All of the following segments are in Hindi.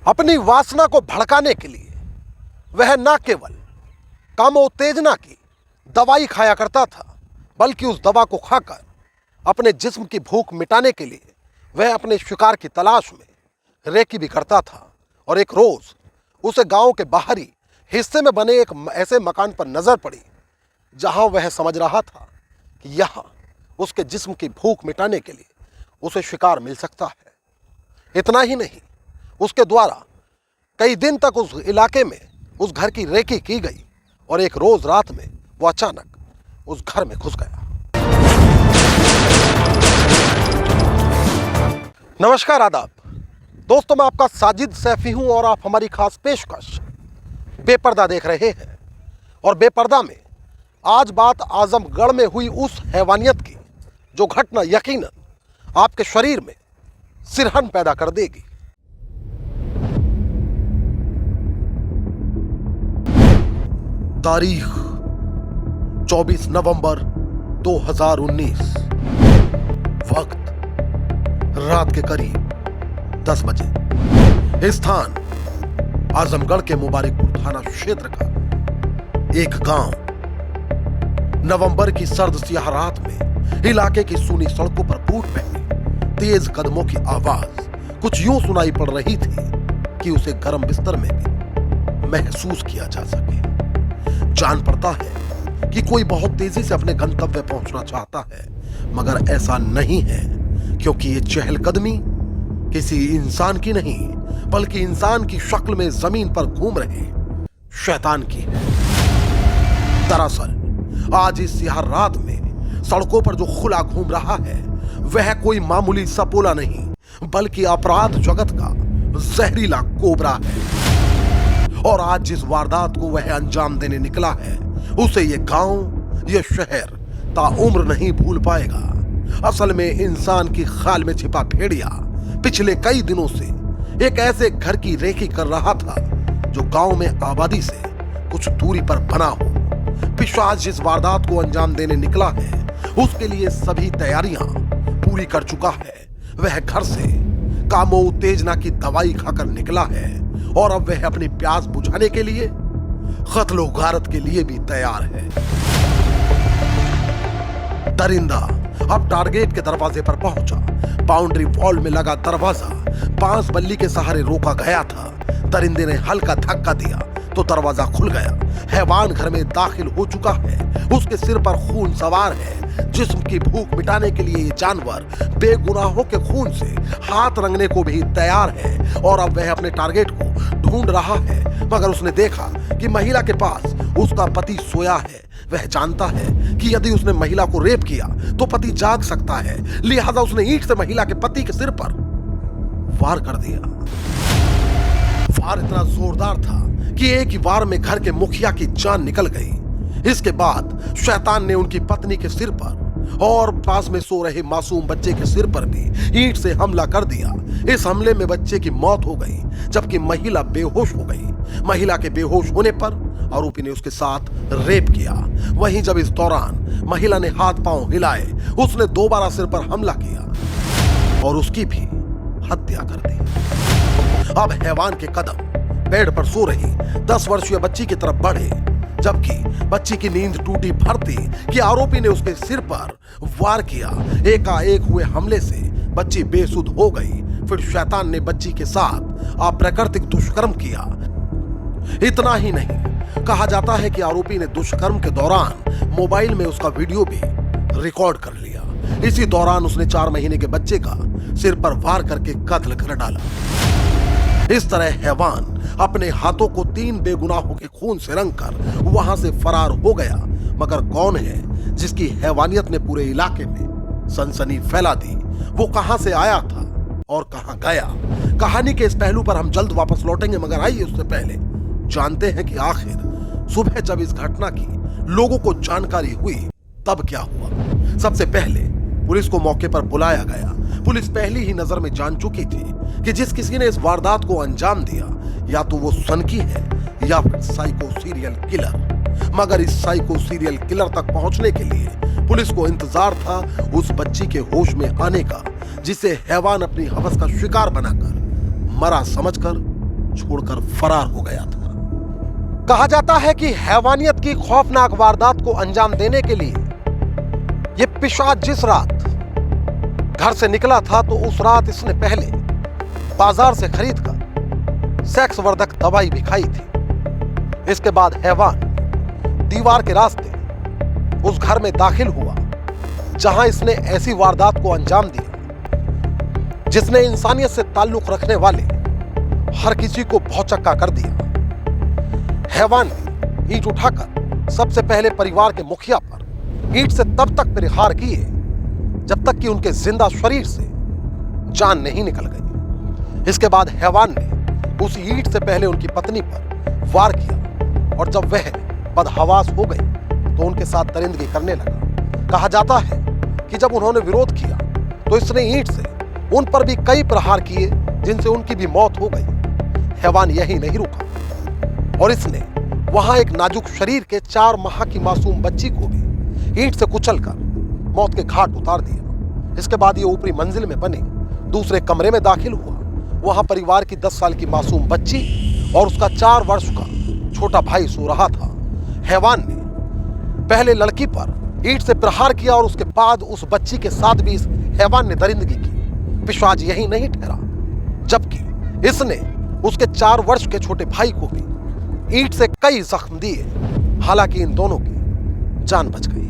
अपनी वासना को भड़काने के लिए वह न केवल कामोत्तेजना की दवाई खाया करता था, बल्कि उस दवा को खाकर अपने जिस्म की भूख मिटाने के लिए वह अपने शिकार की तलाश में रेकी भी करता था। और एक रोज उसे गांव के बाहरी हिस्से में बने एक ऐसे मकान पर नजर पड़ी जहां वह समझ रहा था कि यहां उसके जिस्म की भूख मिटाने के लिए उसे शिकार मिल सकता है। इतना ही नहीं, उसके द्वारा कई दिन तक उस इलाके में उस घर की रेकी की गई और एक रोज रात में वो अचानक उस घर में घुस गया। नमस्कार, आदाब दोस्तों, मैं आपका साजिद सैफी हूं और आप हमारी खास पेशकश बेपर्दा देख रहे हैं। और बेपर्दा में आज बात आजमगढ़ में हुई उस हैवानियत की जो घटना यकीनन आपके शरीर में सिरहन पैदा कर देगी। तारीख 24 नवंबर 2019, वक्त रात के करीब 10 बजे। स्थान आजमगढ़ के मुबारकपुर थाना क्षेत्र का एक गांव। नवंबर की सर्द स्याह रात में इलाके की सूनी सड़कों पर फूट पहनी तेज कदमों की आवाज कुछ यूं सुनाई पड़ रही थी कि उसे गर्म बिस्तर में भी महसूस किया जा सके। जान पड़ता है कि कोई बहुत तेजी से अपने गंतव्य पहुंचना चाहता है, मगर ऐसा नहीं है, क्योंकि ये चहलकदमी किसी इंसान की नहीं बल्कि इंसान की शक्ल में जमीन पर घूम रहे शैतान की है। दरअसल आज इस स्याह रात में सड़कों पर जो खुला घूम रहा है वह कोई मामूली सपोला नहीं बल्कि अपराध जगत का जहरीला कोबरा है। और आज जिस वारदात को वह अंजाम देने निकला है उसे ये गांव, ये शहर ताउम्र नहीं भूल पाएगा। असल में इंसान की खाल में छिपा भेड़िया पिछले कई दिनों से एक ऐसे घर की रेकी कर रहा था जो गांव में आबादी से कुछ दूरी पर बना हो। पिशाच जिस वारदात को अंजाम देने निकला है उसके लिए सभी तैयारियां पूरी कर चुका है। वह घर से कामोत्तेजना की दवाई खाकर निकला है और अब वह अपनी प्यास बुझाने के लिए कत्लो गारत के लिए भी तैयार है। दरिंदा अब टारगेट के दरवाजे पर पहुंचा। बाउंड्री वॉल में लगा दरवाजा बांस बल्ली के सहारे रोका गया था। दरिंदे ने हल्का धक्का दिया तो दरवाजा खुल गया। हैवान घर में दाखिल हो चुका है। उसके सिर पर खून सवार है। जिस्म की भूख मिटाने के लिए ये जानवर बेगुनाहों के खून से हाथ रंगने को भी तैयार है और अब वह अपने टारगेट को ढूंढ रहा है। मगर उसने देखा कि महिला के पास उसका पति सोया है। वह जानता है कि यदि उसने महिला को रेप किया तो पति जाग सकता है, लिहाजा उसने ईंट से महिला के पति के सिर पर वार कर दिया। वार इतना जोरदार था कि एक ही वार में घर के मुखिया की जान निकल गई। इसके बाद शैतान ने उनकी पत्नी के सिर पर और पास में सो रहे मासूम बच्चे के सिर पर भी ईंट से हमला कर दिया। इस हमले में बच्चे की मौत हो गई जबकि महिला बेहोश हो गई। महिला के बेहोश होने पर आरोपी ने उसके साथ रेप किया। वहीं जब इस दौरान महिला ने हाथ पांव हिलाए उसने दोबारा सिर पर हमला किया और उसकी भी हत्या कर दी। अब हैवान के कदम बेड पर सो रही 10 वर्षीय बच्ची की तरफ बढ़े, जबकि बच्ची की नींद टूटी भरती कि आरोपी ने उसके सिर पर वार किया। एकाएक हुए हमले से बच्ची बेसुध हो गई। फिर शैतान ने बच्ची के साथ अप्राकृतिक दुष्कर्म किया। इतना ही नहीं, कहा जाता है कि आरोपी ने दुष्कर्म के दौरान मोबाइल में उसका वीडियो भी रिकॉर्ड कर लिया। इसी दौरान उसने 4 महीने के बच्चे का सिर पर वार करके कत्ल कर डाला। इस तरह हैवान अपने हाथों को 3 बेगुनाहों के खून से रंगकर वहां से फरार हो गया। मगर कौन है जिसकी हैवानियत ने पूरे इलाके में सनसनी फैला दी? वो कहां से आया था और कहां गया? कहानी के इस पहलू पर हम जल्द वापस लौटेंगे, मगर आइए उससे पहले जानते हैं कि आखिर सुबह जब इस घटना की लोगों को जानकारी हुई तब क्या हुआ। सबसे पहले पुलिस को मौके पर बुलाया गया। पुलिस पहली ही नजर में जान चुकी थी कि जिस किसी ने इस वारदात को अंजाम दिया या तो वो सनकी है या फिर साइको सीरियल किलर। मगर इस साइको सीरियल किलर तक पहुंचने के लिए पुलिस को इंतजार था उस बच्ची के होश में आने का, जिसे हैवान अपनी हवस का शिकार बनाकर मरा समझकर छोड़कर फरार हो गया था। कहा जाता है कि हैवानियत की खौफनाक वारदात को अंजाम देने के लिए यह पिशाच जिस रात घर से निकला था तो उस रात इसने पहले बाजार से खरीदकर सेक्स वर्धक दवाई भी खाई थी। इसके बाद हैवान दीवार के रास्ते उस घर में दाखिल हुआ जहां इसने ऐसी वारदात को अंजाम दिया जिसने इंसानियत से ताल्लुक रखने वाले हर किसी को भौचक्का कर दिया। हैवान ने ईंट उठाकर सबसे पहले परिवार के मुखिया पर ईंट से तब तक प्रहार किए जब तक कि उनके जिंदा शरीर से जान नहीं निकल गई। इसके बाद हैवान ने उस ईंट से पहले उनकी पत्नी पर वार किया और जब वह बदहवास हो गई तो उनके साथ दरिंदगी करने लगा। कहा जाता है कि जब उन्होंने विरोध किया तो इसने ईंट से उन पर भी कई प्रहार किए जिनसे उनकी भी मौत हो गई। हैवान यही नहीं रुका और इसने वहां एक नाजुक शरीर के 4 माह की मासूम बच्ची को भी ईंट से कुचलकर मौत के घाट उतार दिया। इसके बाद ये ऊपरी मंजिल में बने दूसरे कमरे में दाखिल हुआ। वहां परिवार की 10 साल की मासूम बच्ची और उसका 4 वर्ष का छोटा भाई सो रहा था। हैवान ने पहले लड़की पर ईंट से प्रहार किया और उसके बाद उस बच्ची के साथ भी इस हैवान ने दरिंदगी की। पिशाच यही नहीं ठहरा, जबकि इसने उसके 4 वर्ष के छोटे भाई को भी ईंट से कई जख्म दिए। हालांकि इन दोनों की जान बच गई।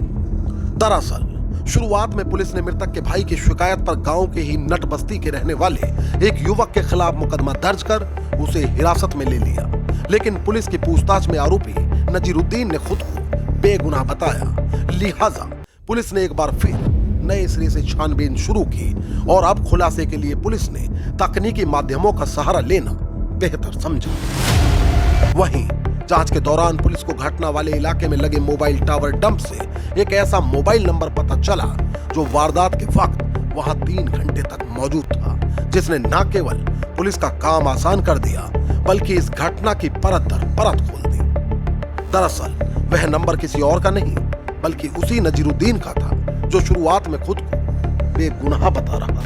दरअसल शुरुआत में पुलिस ने मृतक के भाई की शिकायत पर गांव के ही नट बस्ती के रहने वाले एक युवक के खिलाफ मुकदमा दर्ज कर उसे हिरासत में ले लिया। लेकिन पुलिस की पूछताछ में आरोपी नजीरुद्दीन ने खुद को बेगुनाह बताया। लिहाजा पुलिस ने एक बार फिर नए सिरे से छानबीन शुरू की और अब खुलासे के लिए पुलिस ने तकनीकी माध्यमों का सहारा लेना बेहतर समझा। वहीं जांच के दौरान पुलिस को घटना वाले इलाके में लगे मोबाइल टावर डंप से एक ऐसा मोबाइल नंबर पता चला जो वारदात के वक्त वहां 3 घंटे तक मौजूद था, जिसने न केवल पुलिस का काम आसान कर दिया बल्कि इस घटना की परत दर परत खोल दी। दरअसल वह नंबर किसी और का नहीं बल्कि उसी नजीरुद्दीन का था जो शुरुआत में खुद को बेगुनाह बता रहा था।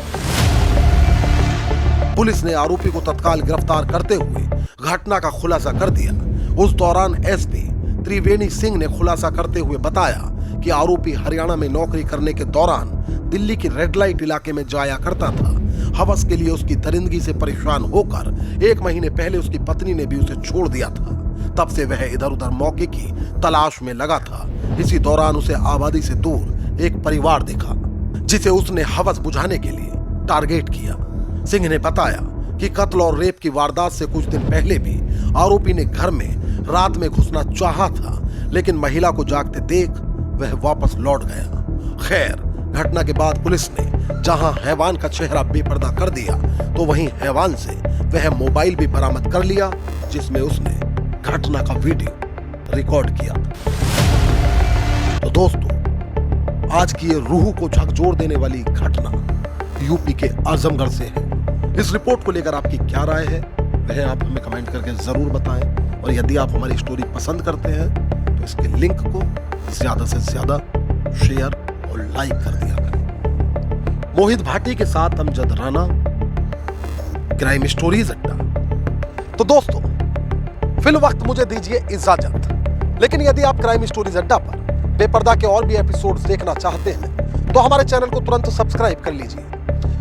पुलिस ने आरोपी को तत्काल गिरफ्तार करते हुए घटना का खुलासा कर दिया। उस दौरान एसपी त्रिवेणी सिंह ने खुलासा करते हुए बताया कि आरोपी हरियाणा में नौकरी करने के दौरान दिल्ली की रेड लाइट इलाके में जाया करता था। हवस के लिए उसकी दरिंदगी से परेशान होकर 1 महीने पहले उसकी पत्नी ने भी उसे छोड़ दिया था। तब से वह इधर उधर मौके की तलाश में लगा था। इसी दौरान उसे आबादी से दूर एक परिवार दिखा जिसे उसने हवस बुझाने के लिए टारगेट किया। सिंह ने बताया कि कत्ल और रेप की वारदात से कुछ दिन पहले भी आरोपी ने घर में रात में घुसना चाहा था, लेकिन महिला को जागते देख वह वापस लौट गया। खैर, घटना के बाद पुलिस ने जहां हैवान का चेहरा बेपर्दा कर दिया तो वहीं हैवान से वह मोबाइल भी बरामद कर लिया जिसमें उसने घटना का वीडियो रिकॉर्ड किया था। तो दोस्तों, आज की ये रूह को झकझोर देने वाली घटना यूपी के आजमगढ़ से है। इस रिपोर्ट को लेकर आपकी क्या राय है वह आप हमें कमेंट करके जरूर बताएं और यदि आप हमारी स्टोरी पसंद करते हैं तो इसके लिंक को ज्यादा से ज्यादा शेयर और लाइक कर दिया करें। मोहित भाटी के साथ अमजद राना, क्राइम स्टोरीज अड्डा। तो दोस्तों, फिल वक्त मुझे दीजिए इजाजत, लेकिन यदि आप क्राइम स्टोरीज अड्डा पर बेपर्दा के और भी एपिसोड्स देखना चाहते हैं तो हमारे चैनल को तुरंत सब्सक्राइब कर लीजिए,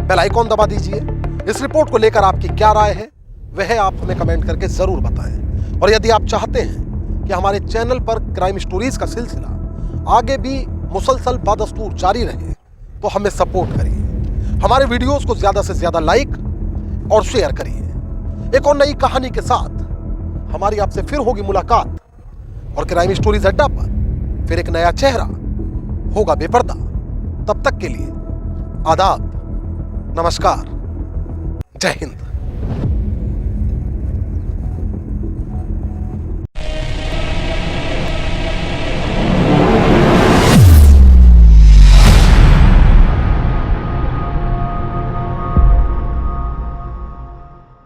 बेल आइकॉन दबा दीजिए। इस रिपोर्ट को लेकर आपकी क्या राय है वह आप हमें कमेंट करके जरूर बताएं और यदि आप चाहते हैं कि हमारे चैनल पर क्राइम स्टोरीज का सिलसिला आगे भी मुसलसल बदस्तूर जारी रहे तो हमें सपोर्ट करिए। हमारे वीडियोस को ज्यादा से ज्यादा लाइक और शेयर करिए। एक और नई कहानी के साथ हमारी आपसे फिर होगी मुलाकात और क्राइम स्टोरीज अड्डा पर फिर एक नया चेहरा होगा बेपर्दा। तब तक के लिए आदाब, नमस्कार, जय हिंद।